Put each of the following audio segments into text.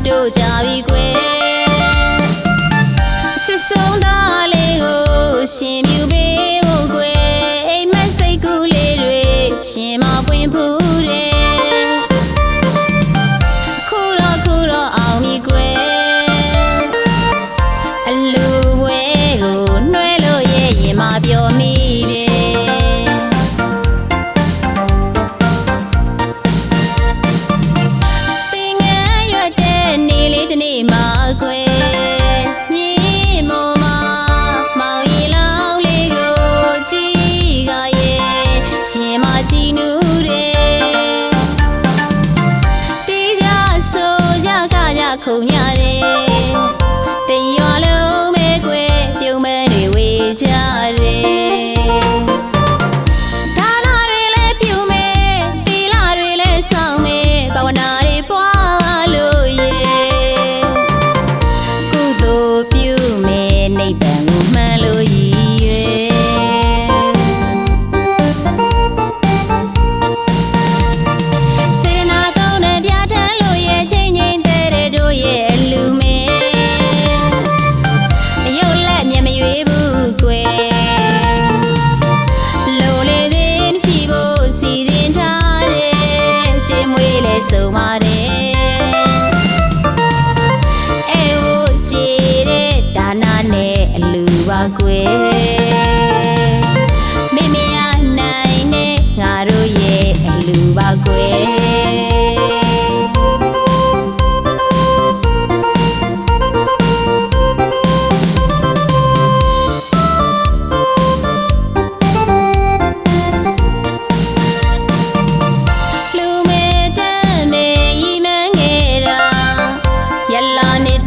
တို့ကြပြီကွယ်ချစ်ဆုံးသားလေးကိုရှင်မြူပေးဖို့ကွယ်အိမ်မက်စိတ်ကူးလေးတွေရှင်မပွင့်ဖူးတယ်ခုတော့အောင်ပြီကွယ်အလူဝဲကိုနှွဲလို့ရဲ့ရင်မပြောမိတယ်သင်ငယ်ရွက်တဲ့နေလေးတစ်နေ့မှာကွယ်ရှင်မကြည်နူးတယ်တေးကြဆိုကြကကြခုံရတယ်တရွာလုံးမဲကွယ်ပြုံးမဲတွေဝေကြတယ်ဒါနာတွေလည်းပြုံးမဲသီလတွေလည်းဆောင်မဲဘာဝနာတွေပွားလို့ရေကုသိုလ်ပြုမဲနိဗ္ဗာန်ကိုမှန်းလို့ရည်ရွယ်ဆုံးပါတယ်အဲဟိုကြည်တဲ့ဒါနာနဲ့အလူပါကွယ်မိမရနိုင်နဲ့ငါတို့ရဲ့အလူပါကွယ်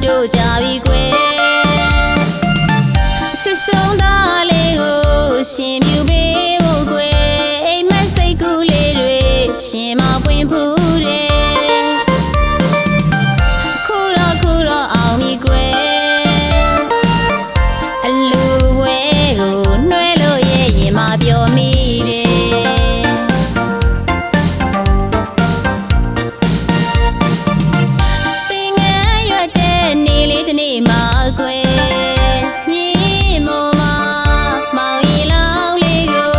တို့ကြပြီကွယ်ချစ်ဆုံးသားလေးကိုရှင်မြူပေးဖို့ကွယ်အိမ်မက်စိတ်ကူးလေးတွေရှင်မပွင့်ဖူးတယ်ခုတော့အောင်ပြီကွယ်အလူဝဲကိုနှွဲလို့ရဲ့ရင်မပြောမိတယ်နေလေးတစ်နေ့မှာကွယ်မြေမောမမောင်ရီလောင်လေးကို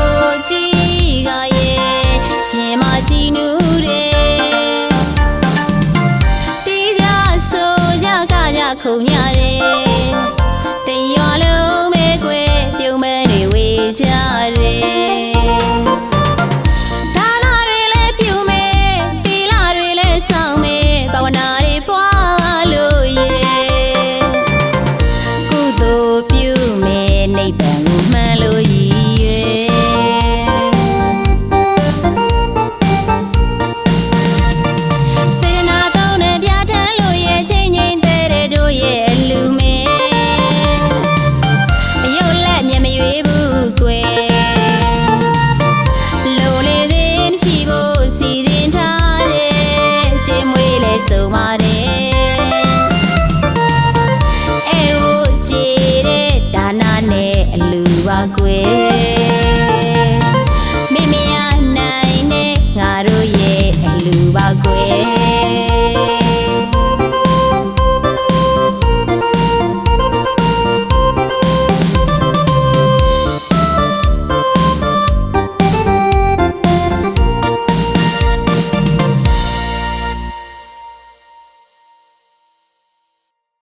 ကြည်ကရဲ့ရှင်မကြည်နူးတယ်တေးကြဆိုကြကကြခုံရတယ်တရွာလုံးမဲကွယ်ပြုံးမဲတွေဝေကြတယ်